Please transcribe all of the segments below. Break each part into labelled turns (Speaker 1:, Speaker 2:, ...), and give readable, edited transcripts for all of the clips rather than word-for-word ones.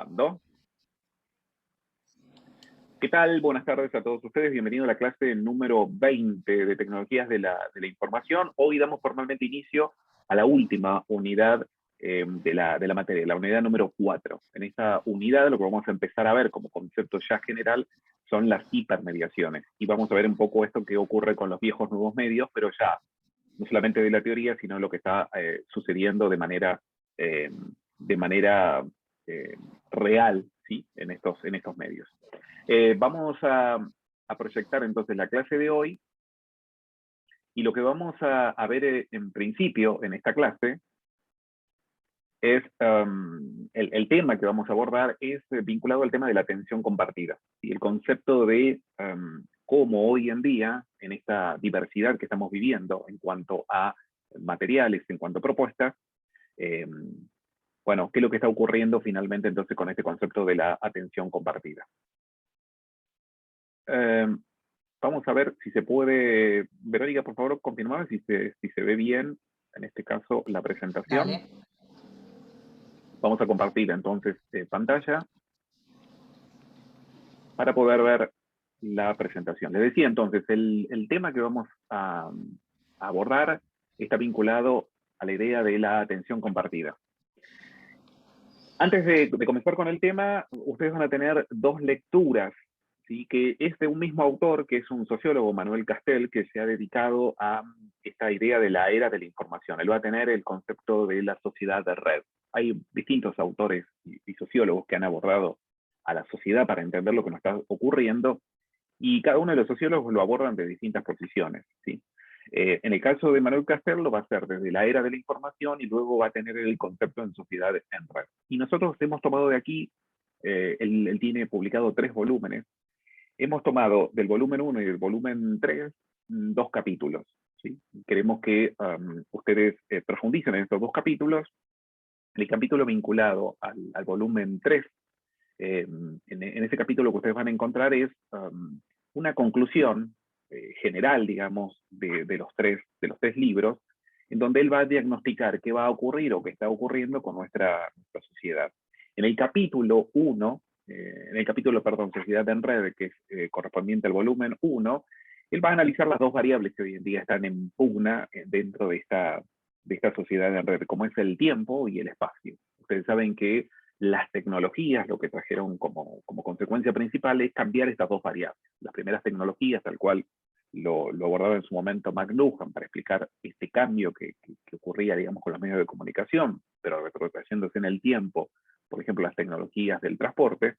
Speaker 1: Ando. ¿Qué tal? Buenas tardes a todos ustedes. Bienvenidos a la clase número 20 de Tecnologías de la Información. Hoy damos formalmente inicio a la última unidad de la materia, la unidad número 4. En esta unidad lo que vamos a empezar a ver como concepto ya general son las hipermediaciones. Y vamos a ver un poco esto que ocurre con los viejos nuevos medios, pero ya no solamente de la teoría, sino lo que está sucediendo eh, de manera eh, real, ¿sí? en estos medios. Vamos a proyectar entonces la clase de hoy y lo que vamos a ver en principio en esta clase es el tema que vamos a abordar es vinculado al tema de la atención compartida y el concepto de cómo hoy en día, en esta diversidad que estamos viviendo en cuanto a materiales, en cuanto a propuestas, eh, bueno, qué es lo que está ocurriendo finalmente entonces con este concepto de la atención compartida. Eh, Vamos a ver si se puede. Verónica, por favor, confirmame si se ve bien, en este caso, la presentación.
Speaker 2: Dale.
Speaker 1: Vamos a compartir entonces pantalla para poder ver la presentación. Les decía entonces, el tema que vamos a abordar está vinculado a la idea de la atención compartida. Antes de comenzar con el tema, ustedes van a tener dos lecturas, ¿sí? Que es de un mismo autor, que es un sociólogo, Manuel Castel, que se ha dedicado a esta idea de la era de la información. Él va a tener el concepto de la sociedad de red. Hay distintos autores y sociólogos que han abordado a la sociedad para entender lo que nos está ocurriendo, y cada uno de los sociólogos lo abordan de distintas posiciones, ¿sí? En el caso de Manuel Castel lo va a hacer desde la era de la información y luego va a tener el concepto en sociedad en red. Y nosotros hemos tomado de aquí, él tiene publicado 3 volúmenes, hemos tomado del volumen 1 y del volumen 3 2 capítulos, ¿sí? Queremos que ustedes profundicen en estos 2 capítulos. El capítulo vinculado al volumen 3, en ese capítulo que ustedes van a encontrar es una conclusión general, digamos, de los tres libros, en donde él va a diagnosticar qué va a ocurrir o qué está ocurriendo con nuestra sociedad. En el capítulo 1, perdón, Sociedad en Red, que es correspondiente al volumen 1, él va a analizar las dos variables que hoy en día están en pugna dentro de esta sociedad en red, como es el tiempo y el espacio. Ustedes saben que las tecnologías lo que trajeron como consecuencia principal es cambiar estas dos variables. Las primeras tecnologías, tal cual lo abordaba en su momento McLuhan para explicar este cambio que ocurría, digamos, con los medios de comunicación, pero retrocediéndose en el tiempo, por ejemplo, las tecnologías del transporte,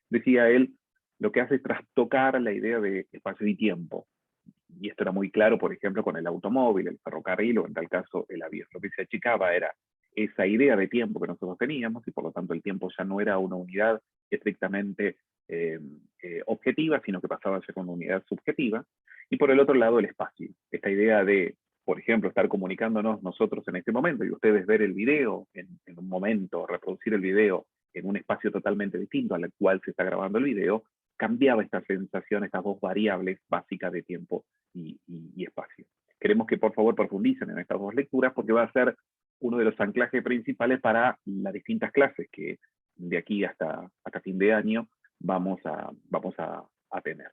Speaker 1: decía él, lo que hace es trastocar la idea de espacio y tiempo. Y esto era muy claro, por ejemplo, con el automóvil, el ferrocarril o en tal caso el avión. Lo que se achicaba era esa idea de tiempo que nosotros teníamos y por lo tanto el tiempo ya no era una unidad estrictamente objetiva, sino que pasaba a ser una unidad subjetiva. Y por el otro lado el espacio, esta idea de, por ejemplo, estar comunicándonos nosotros en este momento y ustedes ver el video en un momento, reproducir el video en un espacio totalmente distinto al cual se está grabando el video, cambiaba esta sensación, estas dos variables básicas de tiempo y espacio. Queremos que por favor profundicen en estas dos lecturas porque va a ser uno de los anclajes principales para las distintas clases que de aquí hasta fin de año vamos a tener.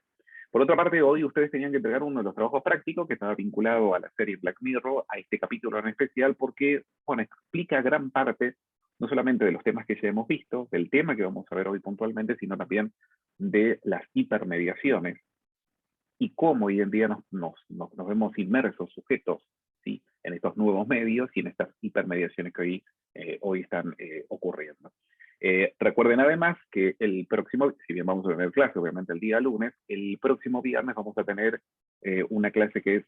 Speaker 1: Por otra parte, hoy ustedes tenían que entregar uno de los trabajos prácticos que estaba vinculado a la serie Black Mirror, a este capítulo en especial, porque, bueno, explica gran parte, no solamente de los temas que ya hemos visto, del tema que vamos a ver hoy puntualmente, sino también de las hipermediaciones y cómo hoy en día nos vemos inmersos, sujetos, ¿sí? En estos nuevos medios y en estas hipermediaciones que hoy están ocurriendo. Recuerden además que el próximo, si bien vamos a tener clase obviamente el día lunes, el próximo viernes vamos a tener una clase que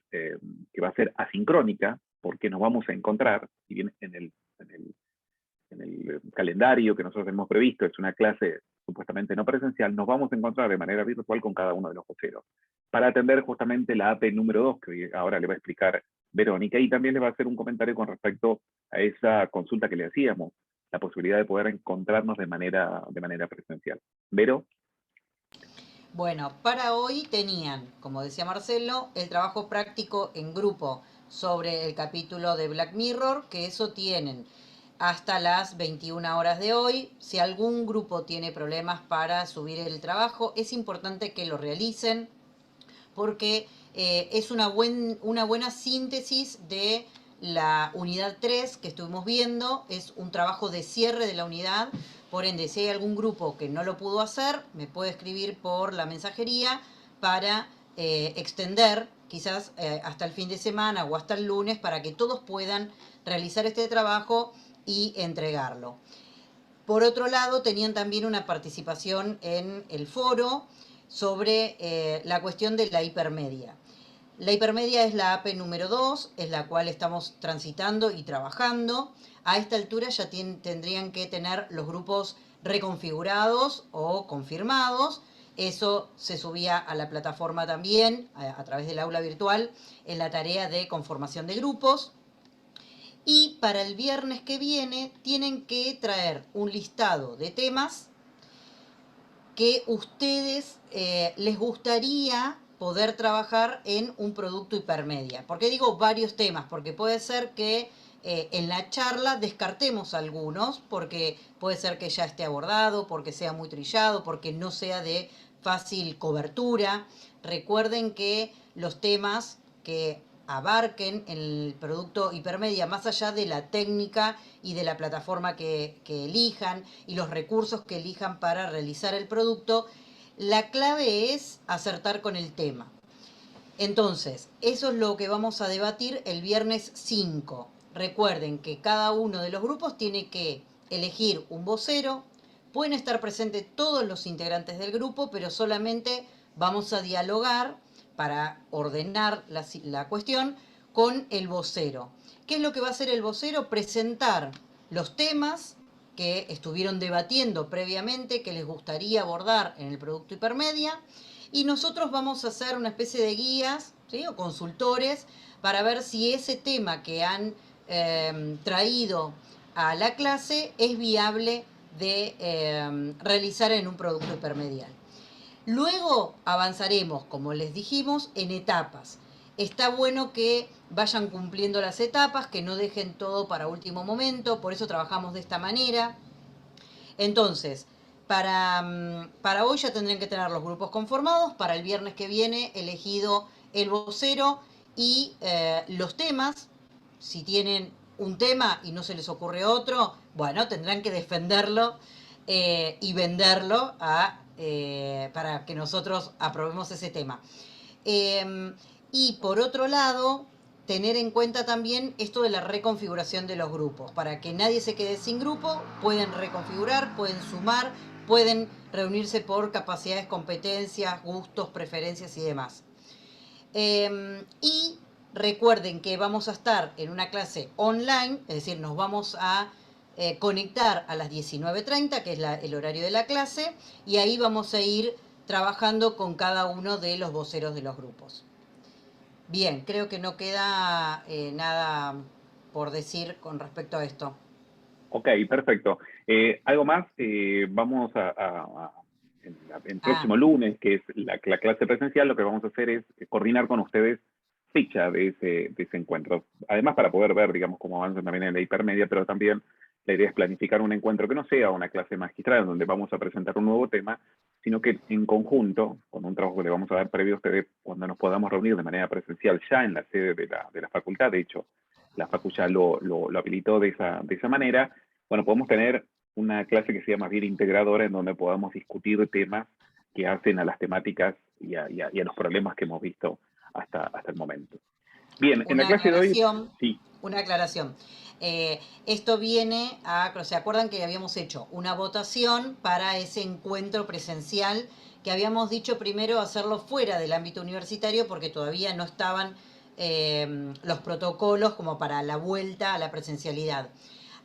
Speaker 1: va a ser asincrónica, porque nos vamos a encontrar, si bien en el calendario que nosotros hemos previsto es una clase supuestamente no presencial, nos vamos a encontrar de manera virtual con cada uno de los voceros para atender justamente la AP número 2, que ahora le va a explicar Verónica, y también le va a hacer un comentario con respecto a esa consulta que le hacíamos, la posibilidad de poder encontrarnos de manera presencial. Vero.
Speaker 2: Bueno, para hoy tenían, como decía Marcelo, el trabajo práctico en grupo sobre el capítulo de Black Mirror, que eso tienen. hasta las 21 horas de hoy. Si algún grupo tiene problemas para subir el trabajo, es importante que lo realicen porque es una buena síntesis de la unidad 3 que estuvimos viendo. Es un trabajo de cierre de la unidad. Por ende, si hay algún grupo que no lo pudo hacer, me puede escribir por la mensajería para extender quizás hasta el fin de semana o hasta el lunes para que todos puedan realizar este trabajo y entregarlo. Por otro lado, tenían también una participación en el foro sobre la cuestión de la hipermedia. La hipermedia es la AP número 2, es la cual estamos transitando y trabajando. A esta altura ya tendrían que tener los grupos reconfigurados o confirmados. Eso se subía a la plataforma también, a través del aula virtual, en la tarea de conformación de grupos. Y para el viernes que viene tienen que traer un listado de temas que ustedes les gustaría poder trabajar en un producto hipermedia. ¿Por qué digo varios temas? Porque puede ser que en la charla descartemos algunos, porque puede ser que ya esté abordado, porque sea muy trillado, porque no sea de fácil cobertura. Recuerden que los temas que abarquen el producto hipermedia, más allá de la técnica y de la plataforma que elijan y los recursos que elijan para realizar el producto, la clave es acertar con el tema. Entonces, eso es lo que vamos a debatir el viernes 5. Recuerden que cada uno de los grupos tiene que elegir un vocero. Pueden estar presentes todos los integrantes del grupo, pero solamente vamos a dialogar para ordenar la cuestión con el vocero. ¿Qué es lo que va a hacer el vocero? Presentar los temas que estuvieron debatiendo previamente, que les gustaría abordar en el producto hipermedia, y nosotros vamos a hacer una especie de guías, ¿sí?, o consultores para ver si ese tema que han traído a la clase es viable de realizar en un producto hipermedial. Luego avanzaremos, como les dijimos, en etapas. Está bueno que vayan cumpliendo las etapas, que no dejen todo para último momento, por eso trabajamos de esta manera. Entonces, para hoy ya tendrían que tener los grupos conformados, para el viernes que viene elegido el vocero y los temas. Si tienen un tema y no se les ocurre otro, bueno, tendrán que defenderlo y venderlo para que nosotros aprobemos ese tema. Y por otro lado, tener en cuenta también esto de la reconfiguración de los grupos. Para que nadie se quede sin grupo, pueden reconfigurar, pueden sumar, pueden reunirse por capacidades, competencias, gustos, preferencias y demás. Y recuerden que vamos a estar en una clase online, es decir, nos vamos a conectar a las 19:30, que es el horario de la clase, y ahí vamos a ir trabajando con cada uno de los voceros de los grupos. Bien, creo que no queda nada por decir con respecto a esto.
Speaker 1: Ok, perfecto. ¿Algo más? Vamos en el próximo lunes, que es la clase presencial, lo que vamos a hacer es coordinar con ustedes fecha de ese encuentro. Además, para poder ver, digamos, cómo avanzan también en la hipermedia, pero también la idea es planificar un encuentro que no sea una clase magistral donde vamos a presentar un nuevo tema, sino que en conjunto, con un trabajo que le vamos a dar previo a ustedes, cuando nos podamos reunir de manera presencial ya en la sede de la facultad, de hecho, la facu ya lo habilitó de esa manera, bueno, podemos tener una clase que sea más bien integradora en donde podamos discutir temas que hacen a las temáticas y a los problemas que hemos visto hasta el momento. Bien, en la clase de hoy, sí.
Speaker 2: Una aclaración. Esto viene ¿se acuerdan que habíamos hecho una votación para ese encuentro presencial que habíamos dicho primero hacerlo fuera del ámbito universitario porque todavía no estaban los protocolos como para la vuelta a la presencialidad?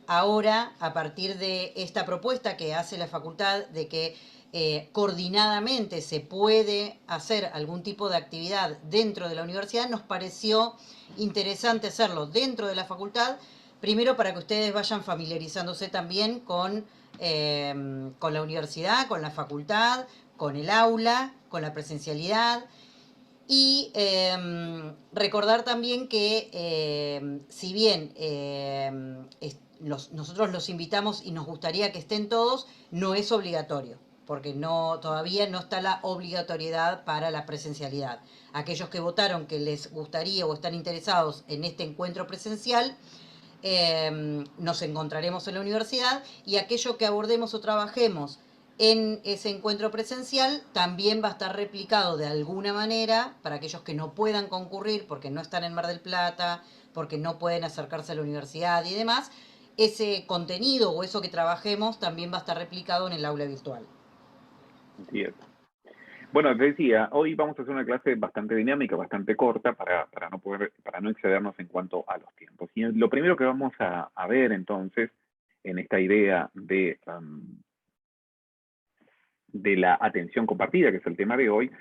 Speaker 2: Ahora, a partir de esta propuesta que hace la facultad de que coordinadamente se puede hacer algún tipo de actividad dentro de la universidad, nos pareció interesante hacerlo dentro de la facultad, primero para que ustedes vayan familiarizándose también con la universidad, con la facultad, con el aula, con la presencialidad. Y recordar también que si bien nosotros los invitamos y nos gustaría que estén todos, no es obligatorio, porque todavía no está la obligatoriedad para la presencialidad. Aquellos que votaron que les gustaría o están interesados en este encuentro presencial, nos encontraremos en la universidad, y aquello que abordemos o trabajemos en ese encuentro presencial también va a estar replicado de alguna manera para aquellos que no puedan concurrir porque no están en Mar del Plata, porque no pueden acercarse a la universidad y demás. Ese contenido o eso que trabajemos también va a estar replicado en el aula virtual.
Speaker 1: Así es. Bueno, te decía, hoy vamos a hacer una clase bastante dinámica, bastante corta, para no excedernos en cuanto a los tiempos. Y lo primero que vamos a ver entonces, en esta idea de la atención compartida, que es el tema de hoy,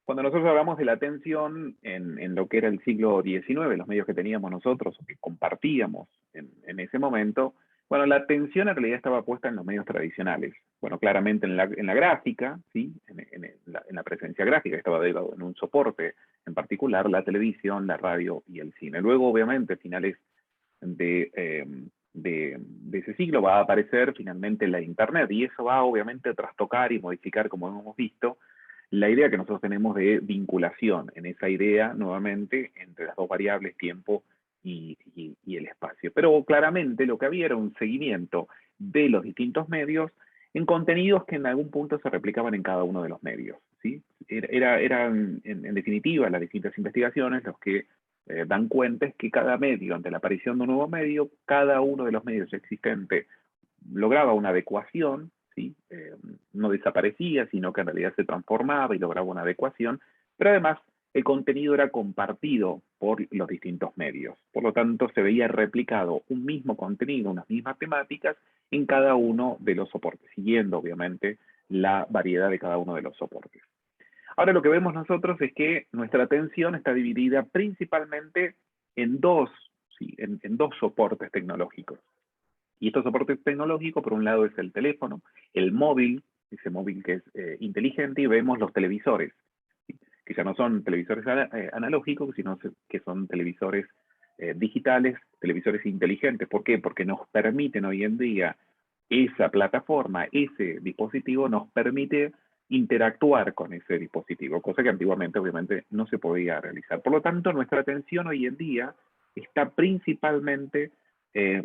Speaker 1: cuando nosotros hablamos de la atención en lo que era el siglo XIX, los medios que teníamos nosotros, o que compartíamos en ese momento, bueno, la atención en realidad estaba puesta en los medios tradicionales. Bueno, claramente en la gráfica, ¿sí? En la presencia gráfica, que estaba derivado en un soporte en particular, la televisión, la radio y el cine. Luego, obviamente, a finales de ese siglo va a aparecer finalmente la Internet, y eso va obviamente a trastocar y modificar, como hemos visto, la idea que nosotros tenemos de vinculación, en esa idea, nuevamente, entre las dos variables, tiempo y el espacio. Pero claramente lo que había era un seguimiento de los distintos medios en contenidos que en algún punto se replicaban en cada uno de los medios, ¿sí? Eran, en definitiva, las distintas investigaciones los que dan cuenta es que cada medio, ante la aparición de un nuevo medio, cada uno de los medios existentes lograba una adecuación, ¿sí? No desaparecía, sino que en realidad se transformaba y lograba una adecuación, pero además el contenido era compartido por los distintos medios. Por lo tanto, se veía replicado un mismo contenido, unas mismas temáticas en cada uno de los soportes, siguiendo obviamente la variedad de cada uno de los soportes. Ahora lo que vemos nosotros es que nuestra atención está dividida principalmente en dos, ¿sí? En dos soportes tecnológicos. Y estos soportes tecnológicos, por un lado, es el teléfono, el móvil, ese móvil que es inteligente, y vemos los televisores, ¿sí? Que ya no son televisores analógicos, sino que son televisores digitales, televisores inteligentes. ¿Por qué? Porque nos permiten hoy en día esa plataforma, ese dispositivo nos permite interactuar con ese dispositivo, cosa que antiguamente obviamente no se podía realizar. Por lo tanto, nuestra atención hoy en día está principalmente eh,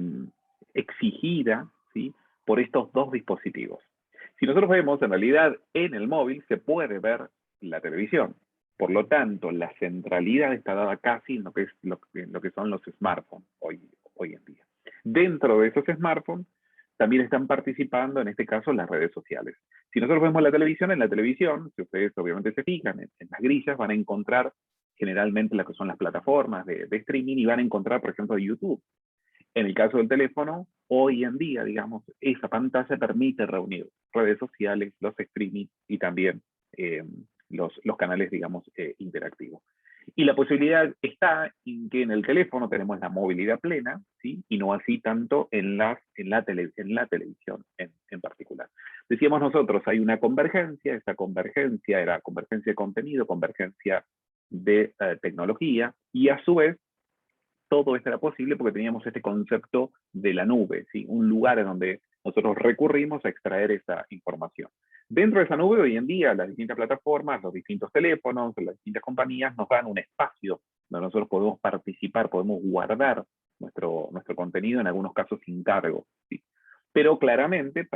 Speaker 1: exigida, ¿sí? Por estos dos dispositivos. Si nosotros vemos, en realidad en el móvil se puede ver la televisión. Por lo tanto, la centralidad está dada casi en lo que son los smartphones hoy en día. Dentro de esos smartphones también están participando, en este caso, las redes sociales. Si nosotros vemos la televisión, en la televisión, si ustedes obviamente se fijan en las grillas, van a encontrar generalmente lo que son las plataformas de streaming, y van a encontrar, por ejemplo, YouTube. En el caso del teléfono, hoy en día, digamos, esa pantalla permite reunir redes sociales, los streaming y también los canales, digamos, interactivos. Y la posibilidad está en que en el teléfono tenemos la movilidad plena, ¿sí? Y no así tanto en la televisión en particular. Decíamos nosotros, hay una convergencia, esa convergencia era convergencia de contenido, convergencia de tecnología, y a su vez todo esto era posible porque teníamos este concepto de la nube, ¿sí? Un lugar en donde nosotros recurrimos a extraer esa información. Dentro de esa nube, hoy en día, las distintas plataformas, los distintos teléfonos, las distintas compañías nos dan un espacio donde nosotros podemos participar, podemos guardar nuestro contenido, en algunos casos sin cargo, ¿sí? Pero claramente,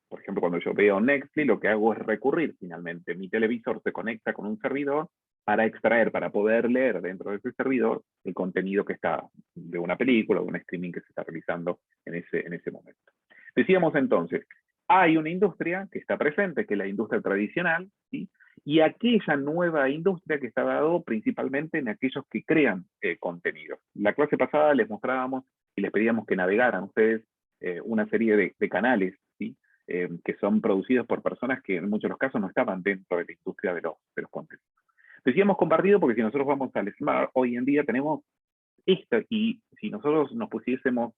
Speaker 1: por ejemplo, cuando yo veo Netflix, lo que hago es recurrir finalmente. Mi televisor se conecta con un servidor para extraer, para poder leer dentro de ese servidor el contenido que está de una película o de un streaming que se está realizando en ese momento. Decíamos entonces, hay una industria que está presente, que es la industria tradicional, ¿sí? Y aquella nueva industria que está dado principalmente en aquellos que crean contenido. La clase pasada les mostrábamos y les pedíamos que navegaran ustedes una serie de canales, ¿sí? Que son producidos por personas que en muchos de los casos no estaban dentro de la industria de los contenidos. Decíamos compartido porque si nosotros vamos al Smart, hoy en día tenemos esto, y si nosotros nos pusiésemos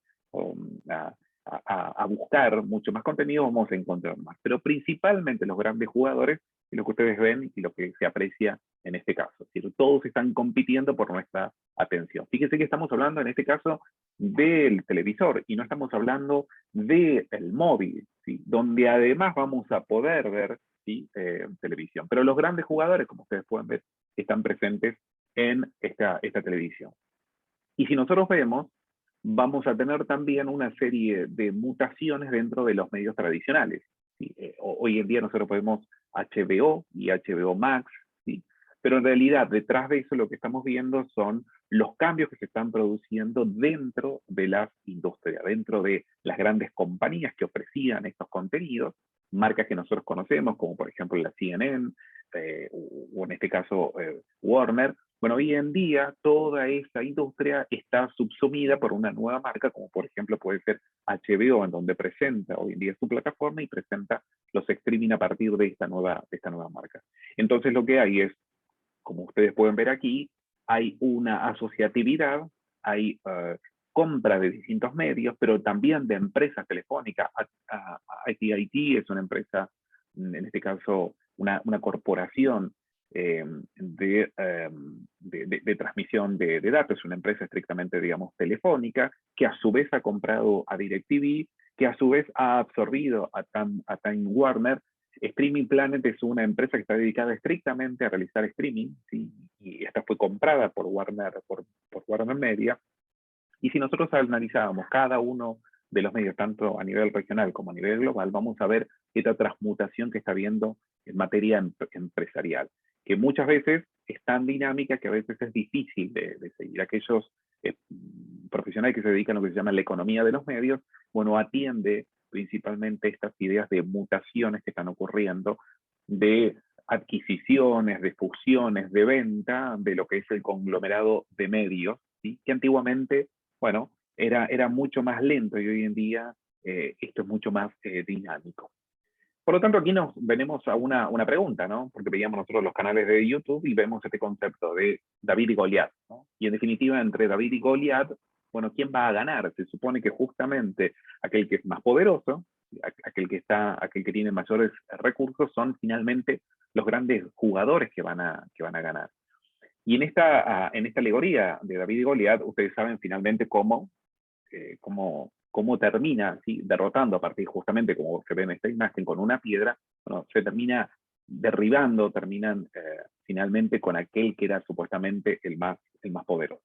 Speaker 1: a buscar mucho más contenido, vamos a encontrar más. Pero principalmente los grandes jugadores es lo que ustedes ven y lo que se aprecia en este caso. Es decir, todos están compitiendo por nuestra atención. Fíjense que estamos hablando en este caso del televisor y no estamos hablando del móvil, ¿sí? Donde además vamos a poder ver, ¿sí? Televisión. Pero los grandes jugadores, como ustedes pueden ver, están presentes en esta televisión. Y si nosotros vemos, vamos a tener también una serie de mutaciones dentro de los medios tradicionales. ¿Sí? Hoy en día nosotros podemos HBO y HBO Max, ¿sí? Pero en realidad detrás de eso lo que estamos viendo son los cambios que se están produciendo dentro de las industrias, dentro de las grandes compañías que ofrecían estos contenidos, marcas que nosotros conocemos, como por ejemplo la CNN, o en este caso Warner. Bueno, hoy en día toda esa industria está subsumida por una nueva marca, como por ejemplo puede ser HBO, en donde presenta hoy en día su plataforma y presenta los streaming a partir de esta nueva marca. Entonces lo que hay es, como ustedes pueden ver aquí, hay una asociatividad, hay compra de distintos medios, pero también de empresas telefónicas. AT&T es una empresa, en este caso, una corporación de transmisión de datos, es una empresa estrictamente, digamos, telefónica, que a su vez ha comprado a DirecTV, que a su vez ha absorbido a Time Warner. Streaming Planet es una empresa que está dedicada estrictamente a realizar streaming, ¿sí? Y esta fue comprada por Warner Media. Y si nosotros analizábamos cada uno de los medios, tanto a nivel regional como a nivel global, vamos a ver esta transmutación que está habiendo en materia empresarial, que muchas veces es tan dinámica que a veces es difícil de seguir. Aquellos profesionales que se dedican a lo que se llama la economía de los medios, bueno, atiende principalmente estas ideas de mutaciones que están ocurriendo, de adquisiciones, de fusiones, de venta, de lo que es el conglomerado de medios, ¿sí? Que antiguamente, bueno, era mucho más lento y hoy en día esto es mucho más dinámico. Por lo tanto, aquí nos venimos a una pregunta, ¿no? Porque veíamos nosotros los canales de YouTube y vemos este concepto de David y Goliat, ¿no? Y en definitiva, entre David y Goliat, bueno, ¿quién va a ganar? Se supone que justamente aquel que es más poderoso, aquel que tiene mayores recursos, son finalmente los grandes jugadores que van a ganar. Y en esta alegoría de David y Goliat, ustedes saben finalmente cómo termina, ¿sí? Derrotando a partir justamente, como se ve en esta imagen, con una piedra, bueno, se termina derribando, terminan finalmente con aquel que era supuestamente el más poderoso.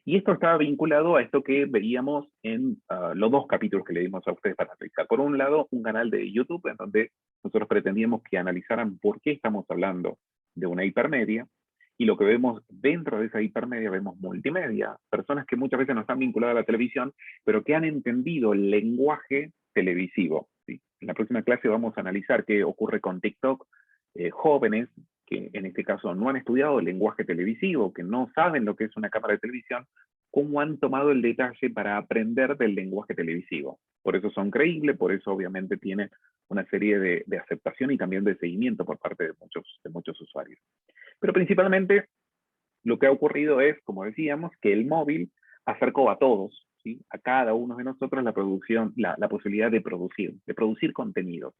Speaker 1: Y esto estaba vinculado a esto que veíamos en los dos capítulos que le dimos a ustedes para analizar. Por un lado, un canal de YouTube en donde nosotros pretendíamos que analizaran por qué estamos hablando de una hipermedia, y lo que vemos dentro de esa hipermedia, vemos multimedia, personas que muchas veces no están vinculadas a la televisión, pero que han entendido el lenguaje televisivo, ¿sí? En la próxima clase vamos a analizar qué ocurre con TikTok, jóvenes que en este caso no han estudiado el lenguaje televisivo, que no saben lo que es una cámara de televisión, cómo han tomado el detalle para aprender del lenguaje televisivo. Por eso son creíbles, por eso obviamente tienen una serie de aceptación y también de seguimiento por parte de muchos usuarios. Pero principalmente lo que ha ocurrido es, como decíamos, que el móvil acercó a todos, ¿sí? A cada uno de nosotros la posibilidad de producir contenido.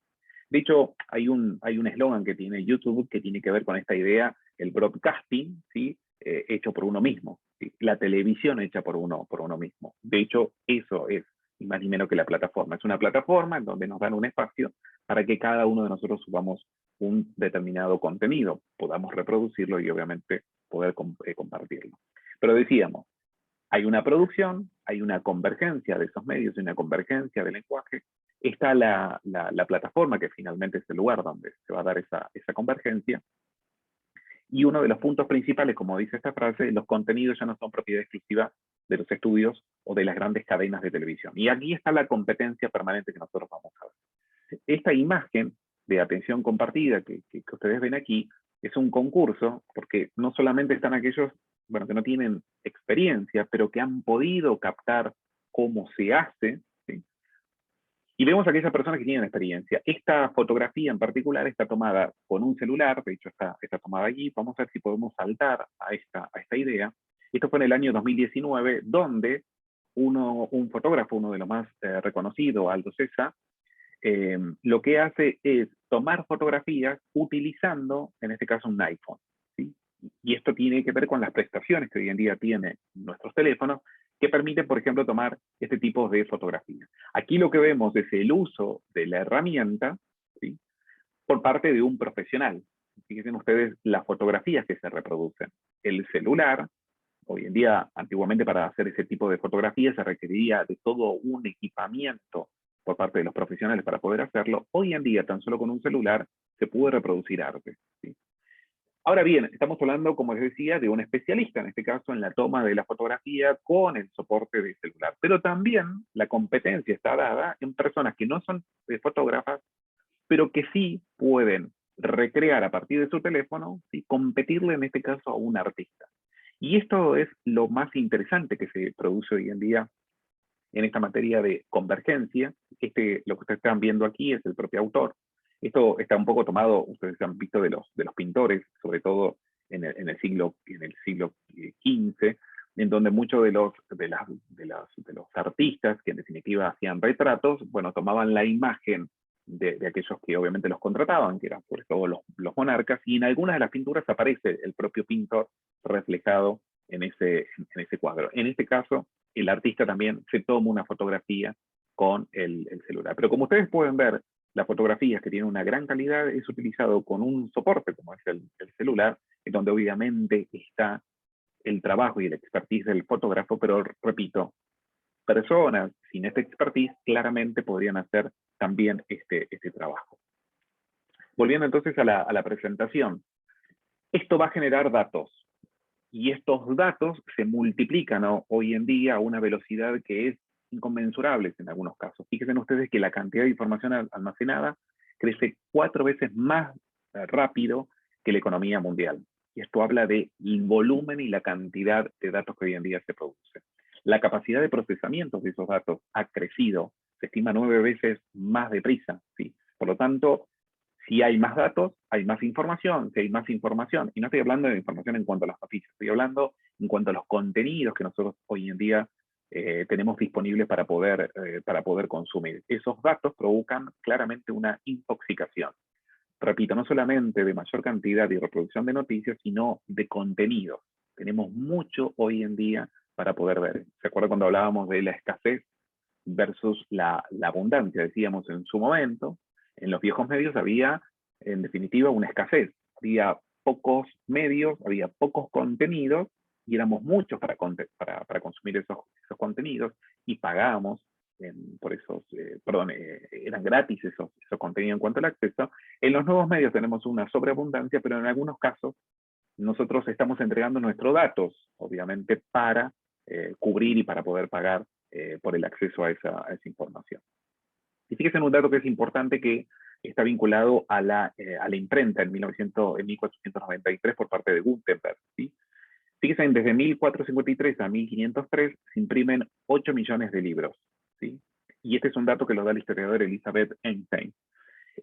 Speaker 1: De hecho, hay un eslogan que tiene YouTube que tiene que ver con esta idea, el broadcasting, ¿sí? Hecho por uno mismo, ¿sí? La televisión hecha por uno mismo. De hecho, eso es ni más ni menos que la plataforma. Es una plataforma en donde nos dan un espacio para que cada uno de nosotros subamos un determinado contenido, podamos reproducirlo y obviamente poder compartirlo. Pero decíamos, hay una producción, hay una convergencia de esos medios, hay una convergencia del lenguaje. Está la plataforma, que finalmente es el lugar donde se va a dar esa convergencia. Y uno de los puntos principales, como dice esta frase, los contenidos ya no son propiedad exclusiva de los estudios o de las grandes cadenas de televisión. Y aquí está la competencia permanente que nosotros vamos a ver. Esta imagen de atención compartida que ustedes ven aquí es un concurso, porque no solamente están aquellos, bueno, que no tienen experiencia, pero que han podido captar cómo se hace, ¿sí? Y vemos a aquellas personas que tienen experiencia. Esta fotografía en particular está tomada con un celular, de hecho está tomada allí. Vamos a ver si podemos saltar a esta idea. Esto fue en el año 2019, donde un fotógrafo, uno de los más reconocidos, Aldo César, lo que hace es tomar fotografías utilizando, en este caso, un iPhone, ¿sí? Y esto tiene que ver con las prestaciones que hoy en día tienen nuestros teléfonos, que permiten, por ejemplo, tomar este tipo de fotografías. Aquí lo que vemos es el uso de la herramienta, ¿sí?, por parte de un profesional. Fíjense ustedes las fotografías que se reproducen. El celular, hoy en día, antiguamente para hacer ese tipo de fotografías se requeriría de todo un equipamiento por parte de los profesionales para poder hacerlo. Hoy en día, tan solo con un celular, se puede reproducir arte, ¿sí? Ahora bien, estamos hablando, como les decía, de un especialista, en este caso en la toma de la fotografía con el soporte del celular. Pero también la competencia está dada en personas que no son fotógrafas, pero que sí pueden recrear a partir de su teléfono, ¿sí?, competirle en este caso a un artista. Y esto es lo más interesante que se produce hoy en día en esta materia de convergencia. Lo que ustedes están viendo aquí es el propio autor. Esto está un poco tomado, ustedes han visto, de los pintores, sobre todo en el siglo XV, en donde muchos de los artistas, que en definitiva hacían retratos, bueno, tomaban la imagen de aquellos que obviamente los contrataban, que eran sobre todo los monarcas, y en algunas de las pinturas aparece el propio pintor reflejado en ese cuadro. En este caso, el artista también se toma una fotografía con el celular. Pero como ustedes pueden ver, las fotografías que tienen una gran calidad es utilizado con un soporte como es el celular, en donde obviamente está el trabajo y el expertise del fotógrafo, pero repito, personas sin este expertise claramente podrían hacer también este trabajo. Volviendo entonces a la presentación, esto va a generar datos, y estos datos se multiplican, ¿no?, hoy en día a una velocidad que es inconmensurable en algunos casos. Fíjense ustedes que la cantidad de información almacenada crece 4 veces más rápido que la economía mundial. Y esto habla del volumen y la cantidad de datos que hoy en día se produce. La capacidad de procesamiento de esos datos ha crecido, se estima 9 veces más deprisa, ¿sí? Por lo tanto, si hay más datos, hay más información. Si hay más información, y no estoy hablando de información en cuanto a las noticias, estoy hablando en cuanto a los contenidos que nosotros hoy en día tenemos disponibles para poder consumir. Esos datos provocan claramente una intoxicación. Repito, no solamente de mayor cantidad y reproducción de noticias, sino de contenidos. Tenemos mucho hoy en día para poder ver. ¿Se acuerdan cuando hablábamos de la escasez versus la abundancia? Decíamos en su momento, en los viejos medios había, en definitiva, una escasez. Había pocos medios, había pocos contenidos, y éramos muchos para consumir esos contenidos, y pagábamos por esos, eran gratis esos contenidos en cuanto al acceso. En los nuevos medios tenemos una sobreabundancia, pero en algunos casos nosotros estamos entregando nuestros datos, obviamente, para cubrir y para poder pagar por el acceso a esa información. Y fíjense en un dato que es importante, que está vinculado a la imprenta en 1493 por parte de Gutenberg, ¿sí? Fíjense, desde 1453 a 1503 se imprimen 8 millones de libros, ¿sí? Y este es un dato que lo da el historiador Elizabeth Einstein.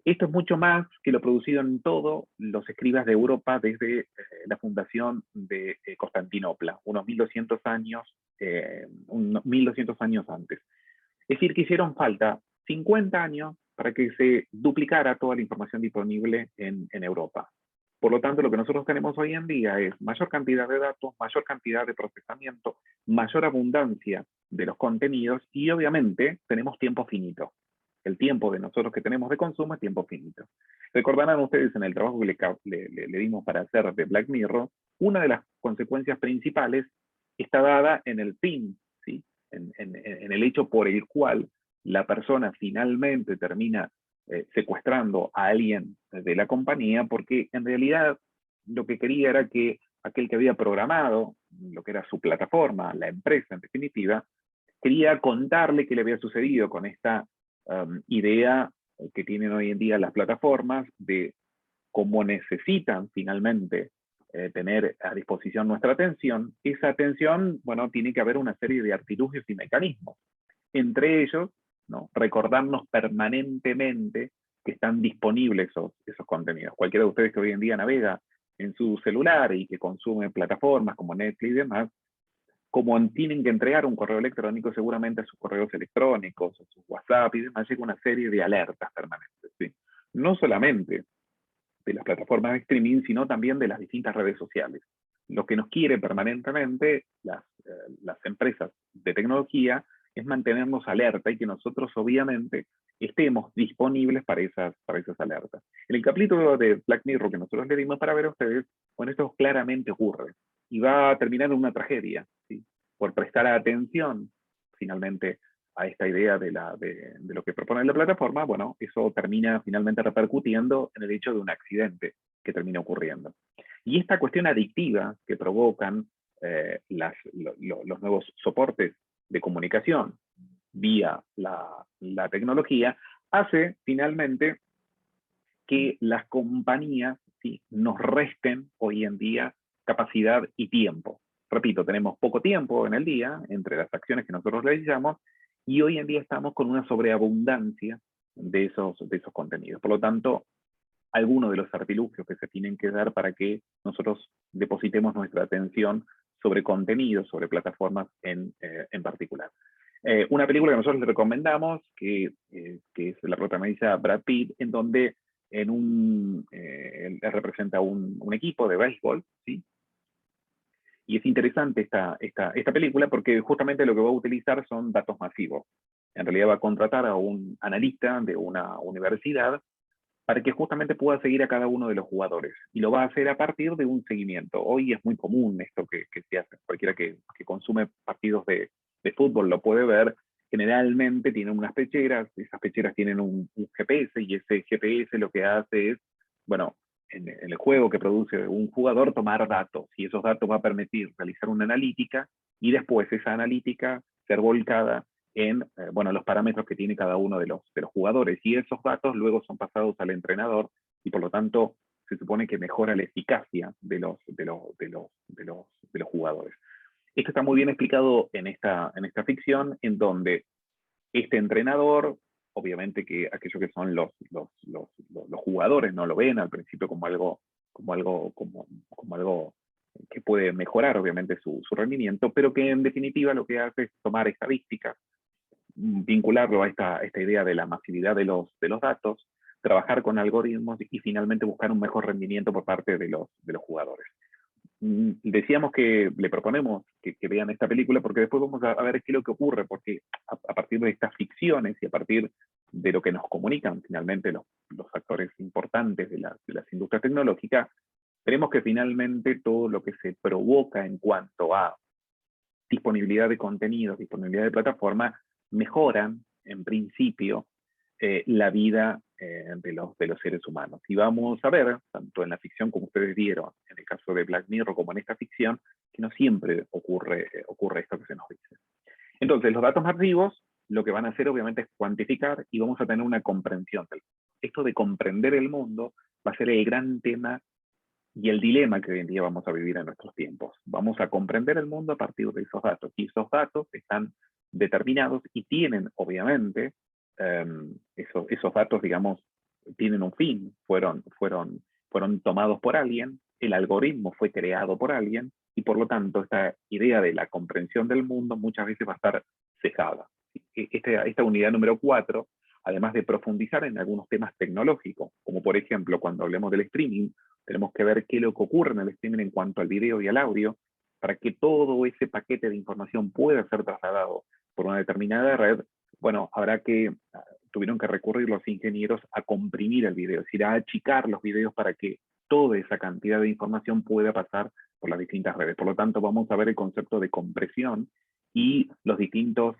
Speaker 1: Esto es mucho más que lo producido en todos los escribas de Europa desde la fundación de Constantinopla, unos 1200 años antes. Es decir, que hicieron falta 50 años para que se duplicara toda la información disponible en Europa. Por lo tanto, lo que nosotros tenemos hoy en día es mayor cantidad de datos, mayor cantidad de procesamiento, mayor abundancia de los contenidos, y obviamente tenemos tiempo finito. El tiempo de nosotros que tenemos de consumo es tiempo finito. Recordarán ustedes en el trabajo que le dimos para hacer de Black Mirror, una de las consecuencias principales está dada en el fin, ¿sí? En el hecho por el cual la persona finalmente termina secuestrando a alguien de la compañía, porque en realidad lo que quería era que aquel que había programado lo que era su plataforma, la empresa en definitiva, quería contarle qué le había sucedido con esta idea que tienen hoy en día las plataformas de cómo necesitan finalmente tener a disposición nuestra atención. Esa atención, bueno, tiene que haber una serie de artilugios y mecanismos. Entre ellos, ¿no?, recordarnos permanentemente que están disponibles esos contenidos. Cualquiera de ustedes que hoy en día navega en su celular y que consume plataformas como Netflix y demás, como tienen que entregar un correo electrónico, seguramente a sus correos electrónicos, a sus WhatsApp y demás, llega una serie de alertas permanentes, ¿sí? No solamente de las plataformas de streaming, sino también de las distintas redes sociales. Lo que nos quiere permanentemente las empresas de tecnología es mantenernos alerta y que nosotros obviamente estemos disponibles para esas alertas. En el capítulo de Black Mirror que nosotros le dimos para ver a ustedes, bueno, esto claramente ocurre y va a terminar en una tragedia, ¿sí? Por prestar atención finalmente a esta idea de lo que propone la plataforma, bueno, eso termina finalmente repercutiendo en el hecho de un accidente que termina ocurriendo. Y esta cuestión adictiva que provocan los nuevos soportes de comunicación vía la tecnología hace finalmente que las compañías, ¿sí?, nos resten hoy en día capacidad y tiempo. Repito, tenemos poco tiempo en el día entre las acciones que nosotros realizamos y hoy en día estamos con una sobreabundancia de esos contenidos. Por lo tanto, algunos de los artilugios que se tienen que dar para que nosotros depositemos nuestra atención sobre contenidos, sobre plataformas en particular. Una película que nosotros le recomendamos, que es la protagoniza Brad Pitt, en donde él representa un equipo de béisbol, ¿sí? Y es interesante esta película porque justamente lo que va a utilizar son datos masivos. En realidad va a contratar a un analista de una universidad para que justamente pueda seguir a cada uno de los jugadores. Y lo va a hacer a partir de un seguimiento. Hoy es muy común esto que se hace. Cualquiera que consume partidos de fútbol lo puede ver. Generalmente tienen unas pecheras, esas pecheras tienen un GPS y ese GPS lo que hace es, bueno, en el juego que produce un jugador, tomar datos. Y esos datos va a permitir realizar una analítica y después esa analítica ser volcada en bueno, los parámetros que tiene cada uno de los jugadores. Y esos datos luego son pasados al entrenador y por lo tanto se supone que mejora la eficacia de los jugadores. Esto está muy bien explicado en esta ficción, en donde este entrenador, obviamente que aquellos que son los jugadores no lo ven al principio como algo que puede mejorar obviamente su rendimiento, pero que en definitiva lo que hace es tomar estadísticas, vincularlo a esta idea de la masividad de los datos, trabajar con algoritmos y finalmente buscar un mejor rendimiento por parte de los jugadores. Decíamos que le proponemos que vean esta película porque después vamos a ver qué es lo que ocurre, porque a partir de estas ficciones y a partir de lo que nos comunican finalmente los actores importantes de las industrias tecnológicas, veremos que finalmente todo lo que se provoca en cuanto a disponibilidad de contenidos, disponibilidad de plataformas, mejoran en principio la vida de los seres humanos. Y vamos a ver, tanto en la ficción como ustedes vieron, en el caso de Black Mirror como en esta ficción, que no siempre ocurre esto que se nos dice. Entonces, los datos masivos lo que van a hacer obviamente es cuantificar y vamos a tener una comprensión del mundo. Esto de comprender el mundo va a ser el gran tema y el dilema que hoy en día vamos a vivir en nuestros tiempos. Vamos a comprender el mundo a partir de esos datos. Y esos datos están determinados y tienen, obviamente, esos datos, digamos, tienen un fin, fueron tomados por alguien, el algoritmo fue creado por alguien, y por lo tanto esta idea de la comprensión del mundo muchas veces va a estar cejada. Esta unidad número 4, además de profundizar en algunos temas tecnológicos, como por ejemplo cuando hablemos del streaming, tenemos que ver qué es lo que ocurre en el streaming en cuanto al video y al audio, para que todo ese paquete de información pueda ser trasladado por una determinada red. Bueno, tuvieron que recurrir los ingenieros a comprimir el video, es decir, a achicar los videos para que toda esa cantidad de información pueda pasar por las distintas redes. Por lo tanto, vamos a ver el concepto de compresión y las distintas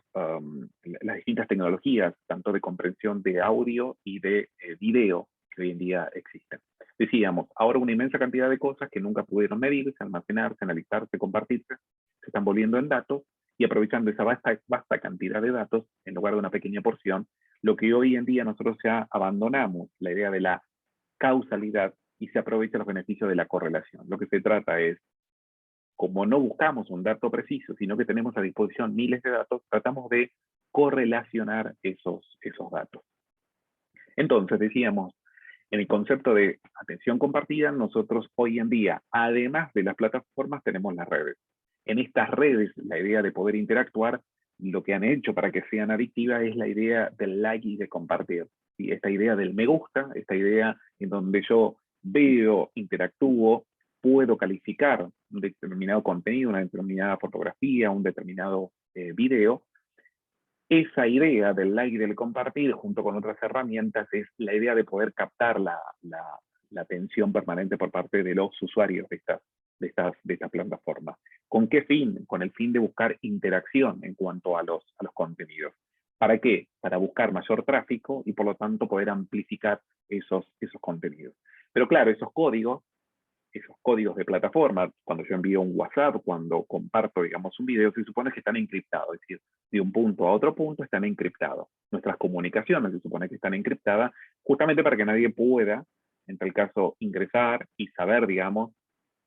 Speaker 1: tecnologías, tanto de comprensión de audio y de video, que hoy en día existen. Decíamos, ahora una inmensa cantidad de cosas que nunca pudieron medirse, almacenarse, analizarse, compartirse, se están volviendo en datos y aprovechando esa vasta cantidad de datos en lugar de una pequeña porción, lo que hoy en día nosotros ya abandonamos, la idea de la causalidad, y se aprovecha los beneficios de la correlación. Lo que se trata es, como no buscamos un dato preciso, sino que tenemos a disposición miles de datos, tratamos de correlacionar esos datos. Entonces, decíamos, en el concepto de atención compartida, nosotros hoy en día, además de las plataformas, tenemos las redes. En estas redes, la idea de poder interactuar, lo que han hecho para que sean adictivas es la idea del like y de compartir. ¿Sí? Esta idea del me gusta, esta idea en donde yo veo, interactúo, puedo calificar un determinado contenido, una determinada fotografía, un determinado video. Esa idea del like y del compartir, junto con otras herramientas, es la idea de poder captar la atención permanente por parte de los usuarios de estas plataformas. ¿Con qué fin? Con el fin de buscar interacción en cuanto a los contenidos. ¿Para qué? Para buscar mayor tráfico y por lo tanto poder amplificar esos contenidos. Pero claro, esos códigos de plataforma, cuando yo envío un WhatsApp, cuando comparto, digamos, un video, se supone que están encriptados, es decir, de un punto a otro punto están encriptados. Nuestras comunicaciones se supone que están encriptadas justamente para que nadie pueda, en tal caso, ingresar y saber, digamos,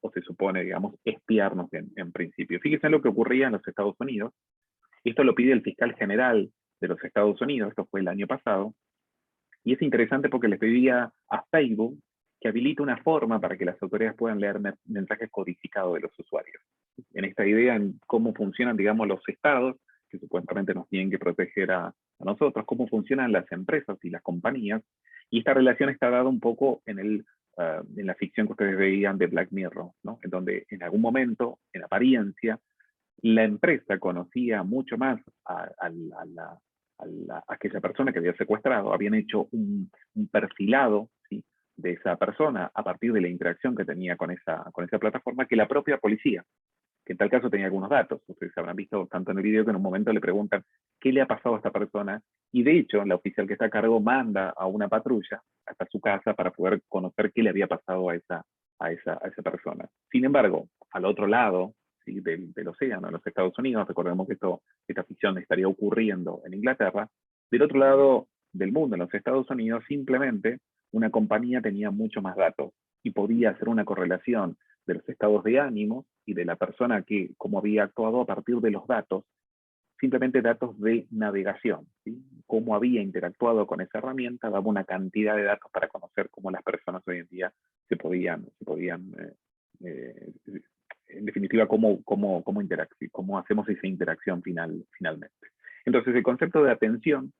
Speaker 1: o se supone, digamos, espiarnos en principio. Fíjense lo que ocurría en los Estados Unidos. Esto lo pide el fiscal general de los Estados Unidos, esto fue el año pasado, y es interesante porque le pedía a Facebook que habilite una forma para que las autoridades puedan leer mensajes codificados de los usuarios. En esta idea, en cómo funcionan, digamos, los estados, que supuestamente nos tienen que proteger a nosotros, cómo funcionan las empresas y las compañías, y esta relación está dada un poco en la ficción que ustedes veían de Black Mirror, ¿no? En donde en algún momento, en apariencia, la empresa conocía mucho más a aquella persona que había secuestrado, habían hecho un perfilado, ¿sí?, de esa persona a partir de la interacción que tenía con esa plataforma, que la propia policía, que en tal caso tenía algunos datos. Ustedes habrán visto tanto en el video que en un momento le preguntan qué le ha pasado a esta persona, y de hecho la oficial que está a cargo manda a una patrulla hasta su casa para poder conocer qué le había pasado a esa persona. Sin embargo, al otro lado, ¿sí?, del océano, en los Estados Unidos, recordemos que esta ficción estaría ocurriendo en Inglaterra, del otro lado del mundo, en los Estados Unidos, simplemente una compañía tenía mucho más datos y podía hacer una correlación de los estados de ánimo y de la persona que, cómo había actuado a partir de los datos, simplemente datos de navegación, ¿sí? Cómo había interactuado con esa herramienta, daba una cantidad de datos para conocer cómo las personas hoy en día se podían en definitiva, cómo hacemos esa interacción finalmente. Entonces, el concepto de atención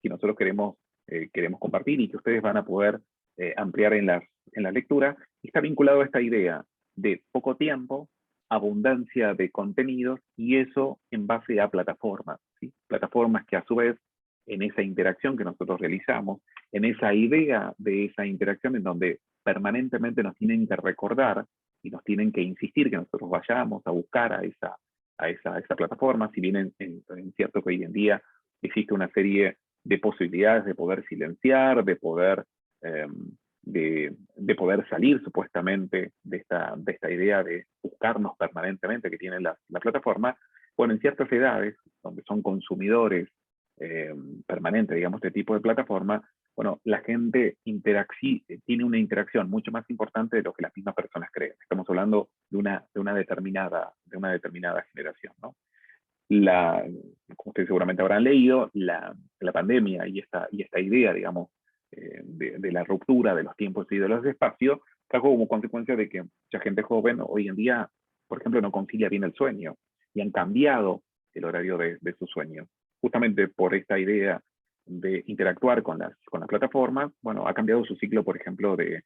Speaker 1: que nosotros queremos compartir y que ustedes van a poder ampliar en las lecturas, está vinculado a esta idea de poco tiempo, abundancia de contenidos, y eso en base a plataformas, ¿sí? Plataformas que a su vez, en esa interacción que nosotros realizamos, en esa idea de esa interacción en donde permanentemente nos tienen que recordar y nos tienen que insistir que nosotros vayamos a buscar a esa plataforma, si bien es cierto que hoy en día existe una serie de posibilidades de poder silenciar, eh, de poder salir supuestamente de esta idea de buscarnos permanentemente que tiene la plataforma. Bueno, en ciertas edades, donde son consumidores permanentes, digamos, de este tipo de plataforma, bueno, la gente tiene una interacción mucho más importante de lo que las mismas personas creen. Estamos hablando de una determinada generación, ¿no? Como ustedes seguramente habrán leído, la pandemia y esta idea, digamos, de la ruptura de los tiempos y de los espacios, trajo como consecuencia de que mucha gente joven hoy en día, por ejemplo, no concilia bien el sueño y han cambiado el horario de su sueño. Justamente por esta idea de interactuar con las plataformas, bueno, ha cambiado su ciclo, por ejemplo, de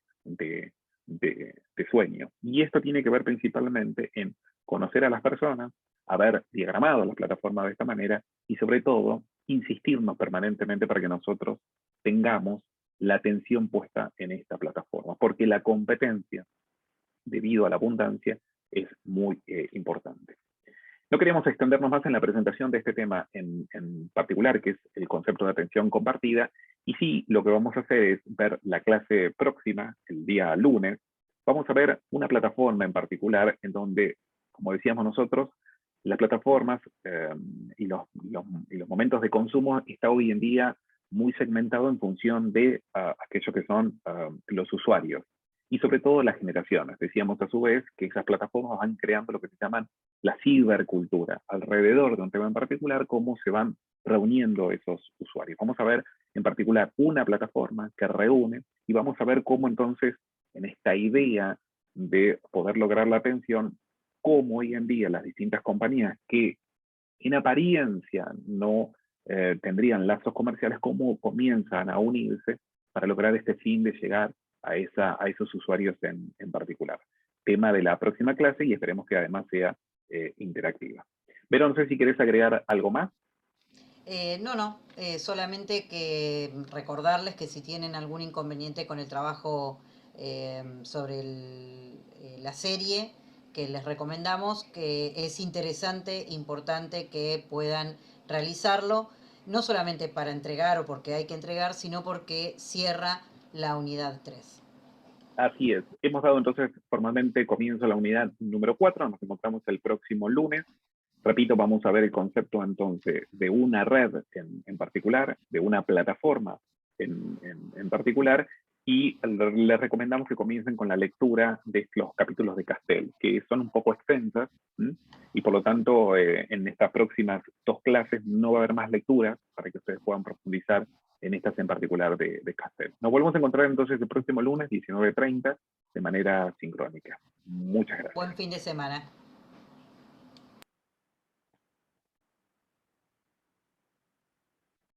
Speaker 1: sueño. Y esto tiene que ver principalmente en conocer a las personas, haber diagramado las plataformas de esta manera y sobre todo insistirnos permanentemente para que nosotros tengamos la atención puesta en esta plataforma, porque la competencia, debido a la abundancia, es muy importante. No queríamos extendernos más en la presentación de este tema en particular, que es el concepto de atención compartida, y sí, lo que vamos a hacer es ver la clase próxima, el día lunes. Vamos a ver una plataforma en particular en donde, como decíamos nosotros, las plataformas y los momentos de consumo está hoy en día muy segmentado en función de aquellos que son los usuarios y sobre todo las generaciones. Decíamos a su vez que esas plataformas van creando lo que se llaman la cibercultura, alrededor de un tema en particular, cómo se van reuniendo esos usuarios. Vamos a ver en particular una plataforma que reúne y vamos a ver cómo entonces en esta idea de poder lograr la atención, cómo hoy en día las distintas compañías que en apariencia no tendrían lazos comerciales, cómo comienzan a unirse para lograr este fin de llegar a esos usuarios en particular. Tema de la próxima clase y esperemos que además sea interactiva. Vero, no sé si querés agregar algo más.
Speaker 2: No, solamente que recordarles que si tienen algún inconveniente con el trabajo sobre la serie que les recomendamos, que es interesante, importante que puedan realizarlo, no solamente para entregar o porque hay que entregar, sino porque cierra la unidad 3.
Speaker 1: Así es. Hemos dado entonces formalmente comienzo a la unidad número 4. Nos encontramos el próximo lunes. Repito, vamos a ver el concepto entonces de una red en particular, de una plataforma en particular, y les recomendamos que comiencen con la lectura de los capítulos de Castell, que son un poco extensas, y por lo tanto en estas próximas 2 clases no va a haber más lecturas para que ustedes puedan profundizar en estas en particular de Castell. Nos volvemos a encontrar entonces el próximo lunes, 19:30, de manera sincrónica. Muchas gracias.
Speaker 2: Buen fin de semana.